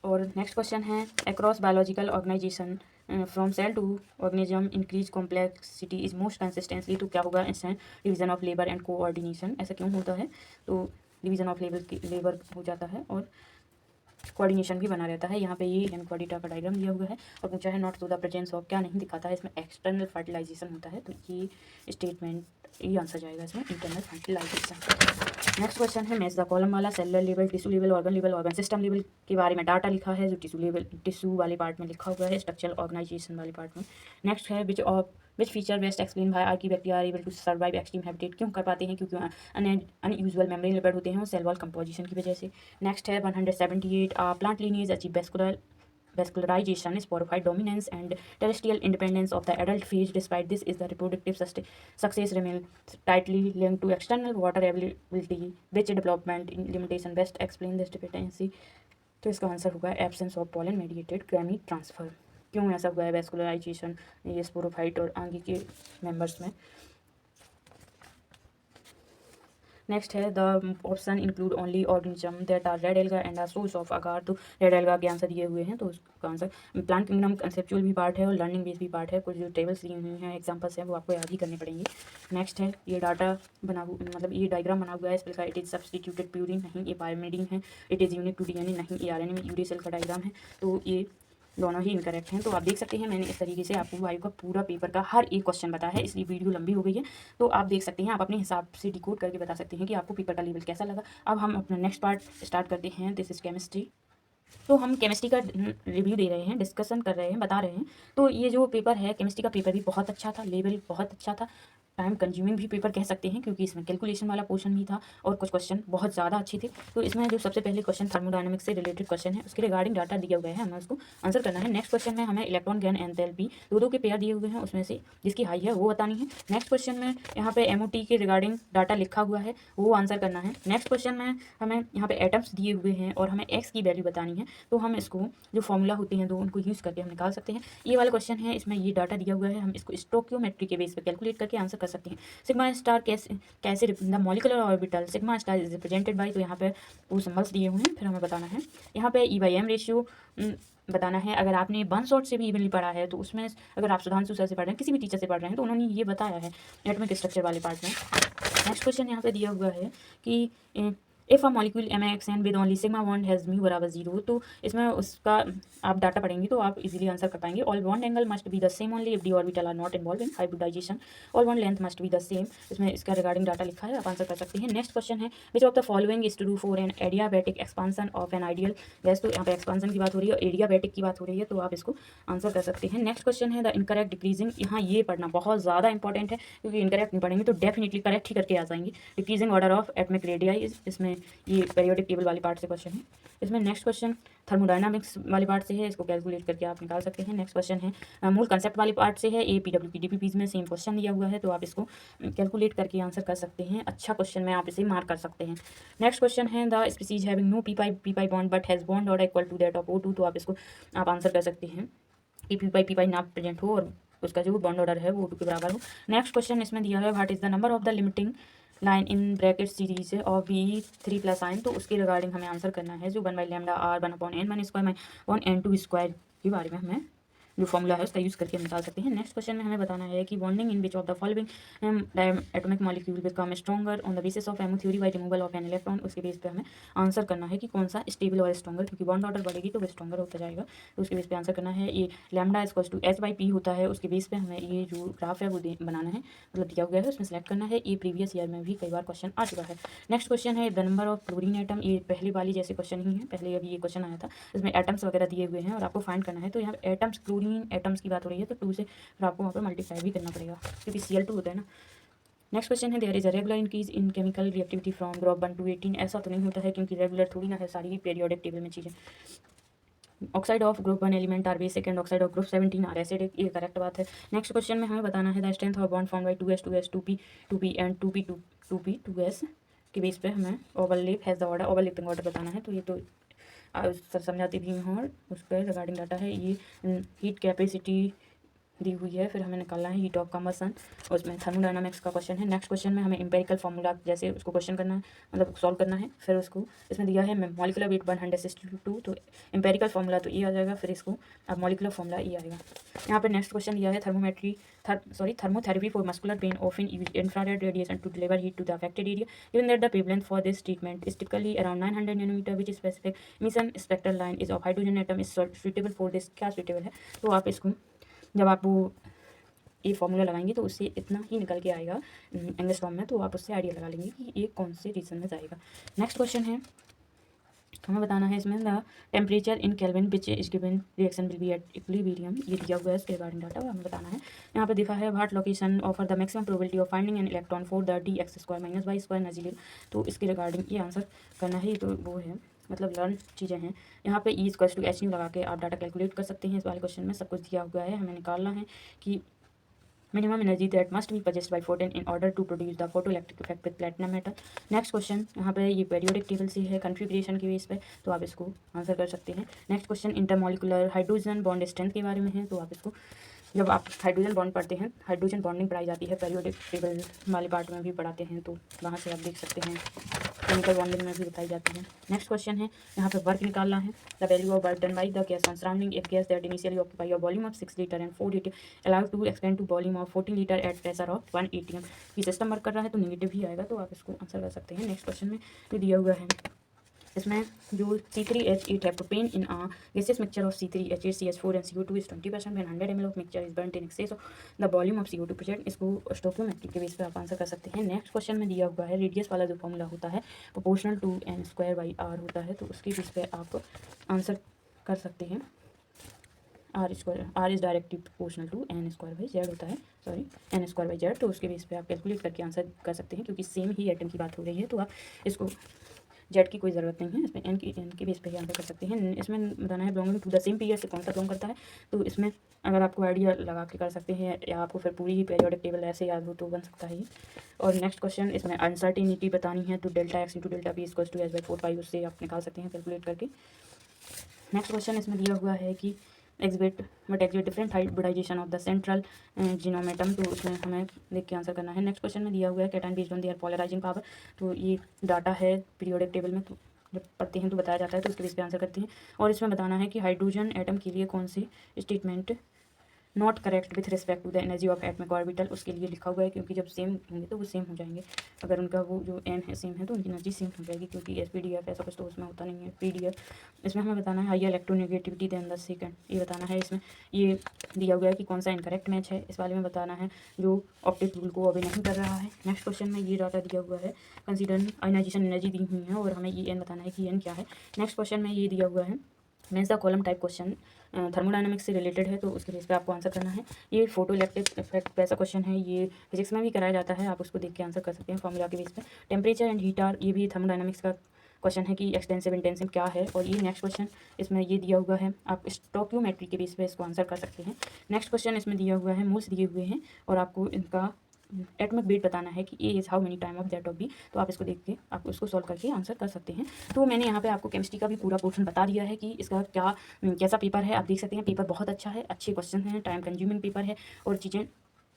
और नेक्स्ट क्वेश्चन है across biological organisation from cell to organism increase complexity is most consistently. तो क्या होगा instant division of labour and coordination. ऐसा क्यों होता है, तो डिवीजन ऑफ लेबर हो जाता है और कोऑर्डिनेशन भी बना रहता है। यहाँ पे ये एनक्वाडिटा का डायग्राम दिया हुआ है और पूछा है not to the presence of, क्या नहीं दिखाता है इसमें एक्सटर्नल फर्टिलाइजेशन होता है। तो ये स्टेटमेंट ये आंसर जाएगा इसमें इंटरनल फर्टिलाइजेशन। नेक्स्ट क्वेश्चन है मैच द कॉलम वाला cellular level, tissue level, organ system level के बारे में डाटा लिखा है, जो टिश्यू वाले पार्ट में लिखा हुआ है, स्ट्रक्चरल ऑर्गेनाइजेशन वाले पार्ट में। नेक्स्ट है which feature best explain by archaebacteria are able to survive extreme habitat. क्यों कर पाते हैं, क्योंकि अनयूजुअल मेम्ब्रेन लिपिड होते हैं और सेल वॉल कंपोजिशन की वजह से। नेक्स्ट है 178 plant lineage achieve vascularization, sporified dominance and terrestrial independence of the adult phase. Despite this, is the reproductive success remains tightly linked to external water availability, which development limitation best explain this dependency। तो इसका answer होगा absence of pollen mediated gamete transfer. क्यों ऐसा हुआ है vascularisation ये sporophyte और आगे के मेंबर्स में। नेक्स्ट है the option include only organism that are red alga and are source of agar. तो रेड एल्गा के आंसर दिए हुए हैं, तो उसका आंसर प्लांट किंगडम कंसेप्चुअल भी पार्ट है और लर्निंग बेस भी पार्ट है। कुछ जो टेबल्स दिए हुए हैं एग्जांपल्स हैं वो आपको याद ही करने पड़ेंगे। नेक्स्ट है ये डाटा मतलब ये डायग्राम बना हुआ है इस प्रकार, इट इज सब्सटीट्यूटेड प्यूरिन नहीं, ये पायरिमिडीन है। It is unique to DNA नहीं, ये आरएनए में यूरेसिल का डायग्राम है। तो ये दोनों ही इनकरेक्ट हैं। तो आप देख सकते हैं मैंने इस तरीके से आपको वायु का पूरा पेपर का हर एक क्वेश्चन बताया है, इसलिए वीडियो लंबी हो गई है। तो आप देख सकते हैं, आप अपने हिसाब से डिकोड करके बता सकते हैं कि आपको पेपर का लेवल कैसा लगा। अब हम अपना नेक्स्ट पार्ट स्टार्ट करते हैं, दिस इज केमिस्ट्री। तो हम केमिस्ट्री का रिव्यू दे रहे हैं, डिस्कशन कर रहे हैं, बता रहे हैं। तो ये जो पेपर है केमिस्ट्री का पेपर भी बहुत अच्छा था, लेवल बहुत अच्छा था, टाइम कंज्यूमिंग भी पेपर कह सकते हैं, क्योंकि इसमें कैलकुलेशन वाला पोर्शन भी था और कुछ क्वेश्चन बहुत ज़्यादा अच्छे थे। तो इसमें जो सबसे पहले क्वेश्चन थर्मोडायनामिक्स से रिलेटेड क्वेश्चन है, उसके रिगार्डिंग डाटा दिया हुआ है, हमें उसको आंसर करना है। नेक्स्ट क्वेश्चन में हमें इलेक्ट्रॉन गैन एंथैल्पी दो के पेयर दिए हुए हैं, उसमें से जिसकी हाई है वो बतानी है। नेक्स्ट क्वेश्चन में यहाँ पे MOT के रिगार्डिंग डाटा लिखा हुआ है, वो आंसर करना है। नेक्स्ट क्वेश्चन में हमें यहाँ पे एटम्स दिए हुए हैं और हमें एक्स की वैल्यू बतानी है। तो हम इसको जो फॉर्मूला होते हैं दो उनको यूज़ करके हम निकाल सकते हैं। ये वाला क्वेश्चन है, इसमें ये डाटा दिया हुआ है, हम इसको स्टोक्योमेट्री के बेस पर कैलकुलेट करके आंसर कर सकते हैं। सिग्मा स्टार कैसे the molecular orbital sigma star is represented by. तो यहाँ पे वो सिंबल्स दिए हुए हैं, फिर हमें बताना है यहाँ पे E/M रेशियो बताना है। अगर आपने वन शॉट से भी इवनली पढ़ा है तो उसमें अगर आप सुधांशु सर से पढ़ रहे हैं, किसी भी टीचर से पढ़ रहे हैं, तो उन्होंने ये बताया है एटॉमिक स्ट्रक्चर वाले पार्ट में। नेक्स्ट क्वेश्चन यहाँ पे दिया हुआ है कि if a molecule MXN with only sigma bond has mu बराबर 0। तो इसमें उसका आप डाटा पढ़ेंगे तो आप इजीली आंसर कर पाएंगे। All bond angle must be the same only if d orbital are not involve in hybridisation. All bond length must be the same, इसमें इसका रिगार्डिंग डाटा लिखा है, आप आंसर कर सकते हैं। नेक्स्ट क्वेश्चन है which of the following is true for an adiabatic expansion of an ideal gas. तो यहाँ पे एक्सपांसन की बात हो रही है, एडियाबैटिक की बात हो रही है, तो आप इसको आंसर कर सकते हैं। नेक्स्ट क्वेश्चन है द इनकरेक्ट डिक्रीजिंग। यहाँ ये पढ़ना बहुत ज़्यादा इंपॉर्टेंट है, क्योंकि इनकरेक्ट नहीं पढ़ेंगे तो डेफिनेटली करेक्ट ही करके आ जाएंगे। Decreasing order of atomic radii, इसमें ये पीरियोडिक टेबल वाली पार्ट से क्वेश्चन है। इसमें नेक्स्ट क्वेश्चन थर्मोडायनामिक्स वाली पार्ट से है, इसको कैलकुलेट करके आप निकाल सकते हैं। नेक्स्ट क्वेश्चन है मूल कंसेप्ट वाली पार्ट से है, APW की DPPs में सेम क्वेश्चन दिया हुआ है, तो आप इसको कैलकुलेट करके आंसर कर सकते हैं। अच्छा क्वेश्चन में आप इसे मार्क कर सकते हैं। नेक्स्ट क्वेश्चन है the species having no p bond but has bond order equal to that of O2। तो आप इसको आप आंसर कर सकते हैं कि p ना प्रेजेंट हो और उसका जो बॉन्ड ऑर्डर है वो O2 के बराबर हो। नेक्स्ट क्वेश्चन इसमें दिया है what is the number of the limiting line in Brackett series of B3+ आइन। तो उसके रिगार्डिंग हमें आंसर करना है, जो 1/λ r 1/n1² -1n2² के बारे में हमें जो फॉर्मूला है उसका यूज़ करके हम निकाल सकते हैं। नेक्स्ट क्वेश्चन में हमें बताना है कि bonding in which of the following atomic molecule become stronger on the basis of MO theory by removal of an electron. उसके बेस पे हमें आंसर करना है कि कौन सा स्टेबल और स्ट्रॉन्गर, क्योंकि बॉन्ड ऑर्डर बढ़ेगी तो वो स्ट्रॉन्गर होता जाएगा, तो उसके बेस पे आंसर करना है। ये लैम्डा इक्वल्स टू h/p होता है, उसके बेस पे हमें ये जो ग्राफ है वो बनाना है, मतलब दिया गया है उसमें सेलेक्ट करना है। ये प्रीवियस ईयर में भी कई बार क्वेश्चन आ चुका है। नेक्स्ट क्वेश्चन है the number of chlorine atom. ये पहले वाली जैसे क्वेश्चन ही है, पहले अभी ये क्वेश्चन आया था, इसमें एटम्स वगैरह दिए हुए हैं और आपको फाइंड करना है। तो यहाँ एटम्स, क्लोरीन एटम्स की बात हो रही है तो 2 से फिर आपको वहाँ पर मल्टीप्लाई भी करना पड़ेगा, क्योंकि Cl2 होता है ना। नेक्स्ट क्वेश्चन है there is a regular increase in chemical reactivity from group 1 to 18। ऐसा तो नहीं होता है, क्योंकि रेगुलर थोड़ी ना है सारी पीरियोडिक टेबल में चीज़ें। Oxide of group 1 element are basic and oxide of group 17 are acidic, ये करेक्ट बात है। नेक्स्ट क्वेश्चन में हमें बताना है the strength of bond form by 2s 2s 2p 2p and 2p 2p 2s के बेस पे हमें overlap has the order, overlapping order बताना है। तो ये तो सर समझाती भी हूँ, और उस पर रिगार्डिंग डाटा है। ये हीट कैपेसिटी दी हुई है, फिर हमें निकालना है हीट ऑफ कंबसन, और उसमें थर्मोडायनामिक्स का क्वेश्चन है। नेक्स्ट क्वेश्चन में हमें एम्पेरिकल फार्मूला जैसे उसको क्वेश्चन करना है, मतलब सॉल्व करना है। फिर उसको इसमें दिया है मॉलिकुलर वेट 162, तो एम्पेरिकल फार्मूला तो ये आ जाएगा, फिर इसको अब मॉलिकुलर फार्मूला ये आएगा। यहाँ पर नेक्स्ट क्वेश्चन दिया है thermotherapy for muscular pain often use infrared radiation to deliver heat to the affected area, given that the wavelength for this treatment is typically around 900 nanometre, which specific mission spectral line is of hydrogen atom is suitable for this. क्या suitable है, तो आप इसको जब आप वो ये formula लगाएंगे तो उससे इतना ही निकल के आएगा एंगस्ट्रॉम में, तो आप उससे आइडिया लगा लेंगे कि ये कौन से रीजन में जाएगा। नेक्स्ट क्वेश्चन है, हमें बताना है इसमें the temperature in kelvin which is given reaction will be at equilibrium, ये दिया हुआ है, इसके रिगार्डिंग डाटा हमें बताना है। यहाँ पे देखा है what location offer the maximum probability of finding an electron for the dx² - y² नजील, तो इसके रिगार्डिंग ये आंसर करना है। तो वो है, मतलब लर्न चीज़ें हैं। यहाँ पे E = h लगा के आप डाटा कैलकुलेट कर सकते हैं। इस वाले क्वेश्चन में सब कुछ दिया हुआ है, हमें निकालना है कि minimum energy that must be possessed by photon in order to produce the photoelectric effect with platinum metal। Next question यहाँ पे ये पीरियोडिक टेबल से है कॉन्फ़िगरेशन के बेस पे, तो आप इसको आंसर कर सकते हैं। Next question intermolecular hydrogen bond strength के बारे में है, तो आप इसको जब आप हाइड्रोजन बॉन्ड पढ़ते हैं, हाइड्रोजन बॉन्डिंग पढ़ाई जाती है पीरियोडिक टेबल वाले पार्ट में भी पढ़ाते हैं, तो वहाँ से आप देख सकते हैं। केमिकल बॉन्डिंग में भी बताई जाती है। नेक्स्ट क्वेश्चन है, यहाँ पे वर्क निकालना है। The value of work done by the gas on surrounding if gas that initially occupy a volume of 6 litre and 4 litre allowed to expand to volume of 14 litre at pressure of 1 atm। ये system work कर रहा है तो negative ही आएगा, तो आप इसको answer कर सकते हैं। नेक्स्ट क्वेश्चन में जो दिया हुआ है, इसमें जो C3H8 है propane in a gaseous mixture of C3H8 CH4 and CO2 is 20% when 100 ml of mixture is burnt in excess of the volume of CO2 present। इसको स्टोकियोमेट्री के बेस पे आप आंसर कर सकते हैं। नेक्स्ट क्वेश्चन में दिया हुआ है रेडियस वाला जो फॉर्मूला होता है प्रोपोर्शनल टू n² होता है, तो उसके बेस पे आप आंसर कर सकते हैं। r is directly proportional to n² होता है, सॉरी n²/z, तो उसके बेस पे आप कैलकुलेट करके आंसर कर सकते हैं, क्योंकि सेम ही एटम की बात हो रही है, तो आप इसको जेड की कोई ज़रूरत नहीं है, इसमें एन के बेस पे ही आंसर कर सकते हैं। इसमें बताना है belonging to the same period से कौन सा बिलोंग करता है, तो इसमें अगर आपको आइडिया लगा के कर सकते हैं, या आपको फिर पूरी ही पीरियोडिक टेबल ऐसे याद हो तो बन सकता है। और नेक्स्ट क्वेश्चन, इसमें अनसर्टिनिटी बतानी है, तो ΔX × ΔP = h/4π, उससे आप निकाल सकते हैं कैलकुलेट करके। नेक्स्ट क्वेश्चन इसमें दिया हुआ है कि exhibit different hybridisation of the central genome atom, तो उसमें हमें देख के आंसर करना है। नेक्स्ट क्वेश्चन में दिया हुआ है cation based on their polarising power, तो ये डाटा है पीरियोडिक टेबल में, तो जब पढ़ते हैं तो बताया जाता है, तो उसके बेस पे आंसर करते हैं। और इसमें बताना है कि हाइड्रोजन एटम के लिए कौन सी statement not correct with respect to the energy of atomic orbital, उसके लिए लिखा हुआ है, क्योंकि जब सेम होंगे तो वो सेम हो जाएंगे। अगर उनका वो जो एन है सेम है तो उनकी एनर्जी सेम हो जाएगी, क्योंकि SPDF ऐसा कुछ तो उसमें होता नहीं है PDF। इसमें हमें बताना है high electronegativity than the second, ये बताना है। इसमें ये दिया हुआ है कि कौन सा इनकरेक्ट मैच है, इस वाले में बताना है जो ऑप्टिक रूल को अभी नहीं कर रहा है। नेक्स्ट क्वेश्चन में ये डाटा दिया हुआ है, कंसीडर आयनाइजेशन एनर्जी दी हुई है, और हमें ये एन बताना है कि एन क्या है। नेक्स्ट क्वेश्चन में ये दिया हुआ है means the column type question thermodynamics से रिलेटेड है, तो उसके बेस पे आपको आंसर करना है। ये फोटो इलेक्ट्रिक इफेक्ट वैसा क्वेश्चन है, ये फिजिक्स में भी कराया जाता है, आप उसको देख के आंसर कर सकते हैं फॉर्मूला के बेस पे। टेम्परेचर एंड हीट आर, ये भी थर्मोडायनामिक्स का क्वेश्चन है कि एक्सटेंसिव इंटेंसिव क्या है। और ये नेक्स्ट क्वेश्चन इसमें ये दिया हुआ है, आप स्टोकियोमेट्री के बेस पे इसको आंसर कर सकते हैं। नेक्स्ट क्वेश्चन इसमें दिया हुआ है मोल्स दिए हुए हैं, और आपको इनका एटॉमिक वेट बताना है कि A is how many time of that of B, तो आप इसको देख के आप उसको सॉल्व करके आंसर कर सकते हैं। तो मैंने यहाँ पे आपको केमिस्ट्री का भी पूरा पोर्शन बता दिया है कि इसका क्या कैसा पेपर है, आप देख सकते हैं। पेपर बहुत अच्छा है, अच्छे क्वेश्चन हैं, टाइम कंज्यूमिंग पेपर है, और चीज़ें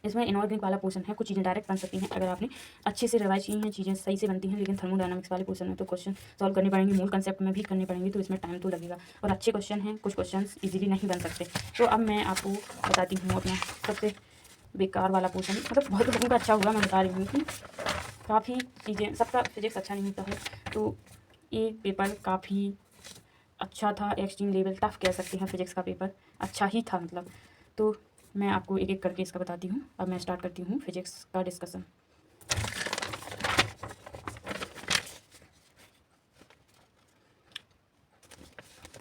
इसमें इनऑर्गेनिक वाला पोर्शन है, कुछ चीज़ें डायरेक्ट बन सकती हैं अगर आपने अच्छे से रिवाइज की हैं, चीज़ें सही से बनती हैं। लेकिन थर्मोडायनामिक्स वाले पोर्शन में तो क्वेश्चन सॉल्व करने पड़ेंगे, मूल कंसेप्ट में भी करने पड़ेंगे, तो इसमें टाइम तो लगेगा और अच्छे क्वेश्चन हैं, कुछ क्वेश्चन ईजिली नहीं बन सकते। तो अब मैं आपको बताती हूँ अपना सबसे बेकार वाला पोर्शन, मतलब बहुत लोगों का अच्छा हुआ, मैं बता रही हूँ कि काफ़ी चीज़ें, सबका फिजिक्स अच्छा नहीं होता है, तो ये पेपर काफ़ी अच्छा था, एक्सट्रीम लेवल टफ कह सकते हैं, फिजिक्स का पेपर अच्छा ही था मतलब। तो मैं आपको एक एक करके इसका बताती हूँ। अब मैं स्टार्ट करती हूँ फिजिक्स का डिस्कशन।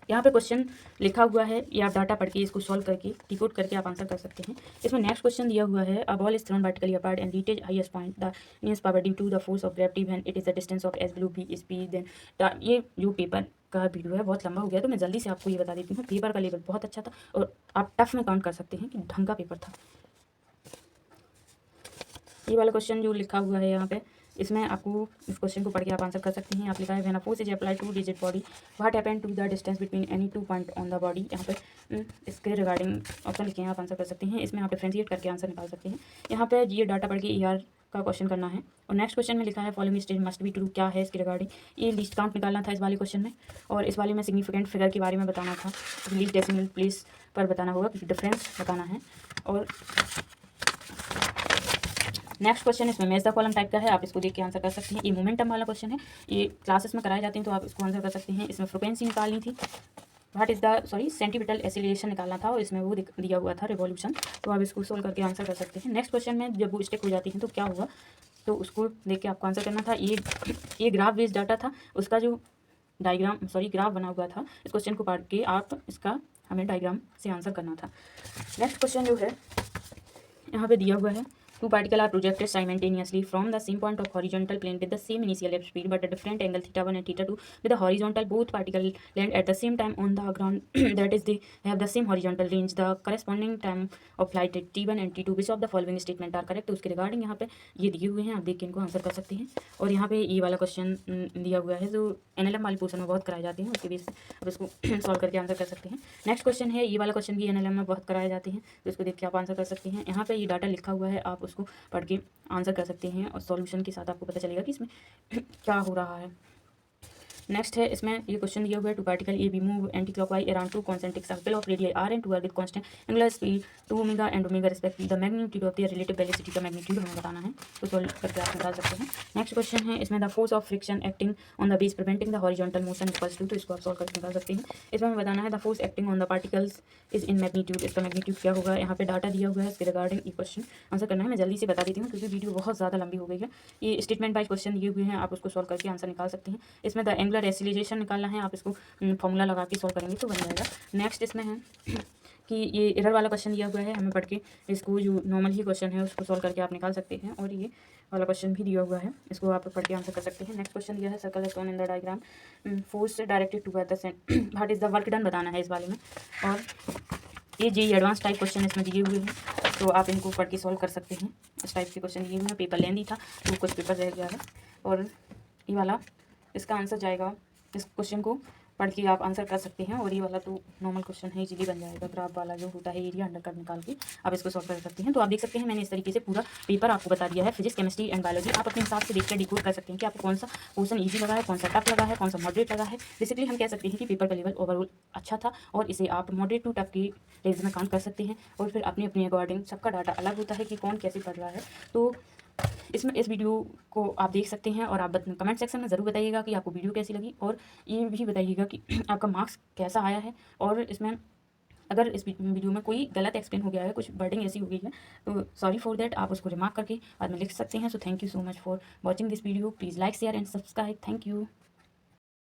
यहाँ पे क्वेश्चन लिखा हुआ है, ये आप डाटा पढ़ के इसको सॉल्व करके डिकोड करके आप आंसर कर सकते हैं। इसमें नेक्स्ट क्वेश्चन दिया हुआ है, a ball is thrown vertically apart and reaches highest point the nearest power due to the force of gravity when it is the distance of s blue be speed then. ये जो paper का video है बहुत लंबा हो गया, तो मैं जल्दी से आपको ये बता देती हूँ। पेपर का लेवल बहुत अच्छा था और आप टफ में काउंट कर सकते हैं कि ढंग का पेपर था। ये वाला क्वेश्चन जो लिखा हुआ है यहाँ पे, इसमें आपको इस क्वेश्चन को पढ़ के आप आंसर कर सकते हैं। आप लिखा है when a force is applied to rigid body what happen to the distance between any two point on the body. यहाँ पे इसके रिगार्डिंग ऑप्शन लिखे हैं, आप आंसर कर सकते हैं। इसमें आप डिफ्रेंशिएट करके आंसर निकाल सकते हैं। यहाँ पे ये डाटा पढ़ के ER का क्वेश्चन करना है। और नेक्स्ट क्वेश्चन में लिखा है following statement must be true, क्या है इसके रिगार्डिंग। ये लीस्ट काउंट निकालना था इस वाले क्वेश्चन में, और इस वाले में सिग्निफिकेंट फिगर के बारे में बताना था, लीस्ट डेसिमल प्लेस पर बताना होगा, क्योंकि डिफरेंस बताना है। और नेक्स्ट क्वेश्चन इसमें मैच द कॉलम टाइप का है, आप इसको देख के आंसर कर सकते हैं। ये मोमेंटम वाला क्वेश्चन है, ये क्लासेस में कराए जाते हैं, तो आप इसको आंसर कर सकते हैं। इसमें फ्रिक्वेंसी निकालनी थी, what is the centimetre acceleration निकालना था, और इसमें वो दिया हुआ था रिवॉल्यूशन, तो आप इसको सोल्व करके आंसर कर सकते हैं। नेक्स्ट क्वेश्चन में जब वो स्टिक हो जाती हैं तो क्या हुआ, तो उसको देख के आपको आंसर करना था। ये ग्राफ बेस्ड डाटा था, उसका जो ग्राफ बना हुआ था, इस क्वेश्चन को पढ़ के आप इसका हमें डायग्राम से आंसर करना था। नेक्स्ट क्वेश्चन जो है यहाँ पे दिया हुआ है, two particles are projected simultaneously from the same point of horizontal plane with the same initial speed but a different angle θ1 and θ2 with the horizontal. Both particles land at the same time on the ground that is they have the same horizontal range. The corresponding time of flight is t1 and t2. Which of the following statement are correct? तो उसके regarding यहाँ पे ये दिए हुए हैं, आप देख के इनको आंसर कर सकते हैं। और यहाँ पे ये वाला क्वेश्चन दिया हुआ है जो NLM वाली पोर्शन में बहुत कराए जाते हैं, उसके बेस अब इसको सॉल्व करके आंसर कर सकते हैं। नेक्स्ट क्वेश्चन है, ये वाला क्वेश्चन भी NLM में बहुत कराए जाते हैं, तो इसको देख के आप आंसर कर सकते हैं। यहाँ पे ये डाटा लिखा हुआ है, आप उसको पढ़ के आंसर कर सकते हैं, और सॉल्यूशन के साथ आपको पता चलेगा कि इसमें क्या हो रहा है। नेक्स्ट है, इसमें ये क्वेश्चन दिया हुआ है, two particle A B move anti clockwise around two concentric circle of radius r and 2r with constant angular speed 2 omega and omega respectively, the magnitude of their relative velocity का magnitude हमें बताना है, तो solve करके आप निकाल सकते हैं। नेक्स्ट क्वेश्चन है, इसमें the force of friction acting on the base preventing the horizontal motion equals to, तो इसको आप सॉल्व करके निकाल सकते हैं। इसमें हमें बताना है the force acting on the particles is in magnitude, इसका मैग्नीट्यूड क्या होगा। यहाँ पे डाटा दिया हुआ है, इसके रिगार्डिंग ये क्वेश्चन आंसर करना है। मैं जल्दी से बता देती हूँ क्योंकि वीडियो बहुत ज़्यादा लंबी हो गई है। ये स्टेटमेंट बाय क्वेश्चन दिए हुए हैं, आप उसको सॉल्व करके आंसर निकाल सकते हैं। इसमें द एंगुलर एक्सीलरेशन निकालना है, आप इसको फॉर्मूला लगा के सॉल्व करेंगे तो बन जाएगा। नेक्स्ट इसमें है कि ये एरर वाला क्वेश्चन दिया हुआ है, हमें पढ़ के इसको जो नॉर्मल ही क्वेश्चन है उसको सॉल्व करके आप निकाल सकते हैं। और ये वाला क्वेश्चन भी दिया हुआ है, इसको आप पढ़ के आंसर कर सकते हैं। नेक्स्ट क्वेश्चन दिया है, circle is drawn in the diagram, force directed toward the centre, what is the work done बताना है इस वाले में। और ये जी एडवांस टाइप क्वेश्चन इसमें दिए हुए हैं, तो आप इनको पढ़ के सॉल्व कर सकते हैं। इस टाइप के क्वेश्चन दिए हुए हैं, पेपर लेंदी था तो कुछ पेपर रह गया है। और ये वाला इसका आंसर जाएगा, इस क्वेश्चन को पढ़ के आप आंसर कर सकते हैं। और ये वाला तो नॉर्मल क्वेश्चन है, इजीली बन जाएगा। ग्राफ वाला जो होता है एरिया अंडर कर्व निकाल के आप इसको सॉल्व कर सकते हैं। तो आप देख सकते हैं मैंने इस तरीके से पूरा पेपर आपको बता दिया है, फिजिक्स केमिस्ट्री एंड बायोलॉजी। आप अपने हिसाब से देखकर डिकोड कर सकते हैं कि आपको कौन सा क्वेश्चन ईजी लगा है, कौन सा टफ लगा है, कौन सा मॉडरेट लगा है। बेसिकली हम कह सकते हैं कि पेपर का लेवल ओवरऑल अच्छा था, और इसे आप मॉडरेट टू टफ की रेंज में काउंट कर सकते हैं। और फिर अपने अपने अकॉर्डिंग सबका डाटा अलग होता है कि कौन कैसे पढ़ रहा है। तो इसमें इस वीडियो को आप देख सकते हैं, और आप कमेंट सेक्शन में ज़रूर बताइएगा कि आपको वीडियो कैसी लगी, और ये भी बताइएगा कि आपका मार्क्स कैसा आया है। और इसमें अगर इस वीडियो में कोई गलत एक्सप्लेन हो गया है, कुछ वर्डिंग ऐसी हो गई है, तो सॉरी फॉर दैट, आप उसको रिमार्क करके बाद में लिख सकते हैं। So thank you so much for watching this video. Please like share and subscribe. Thank you.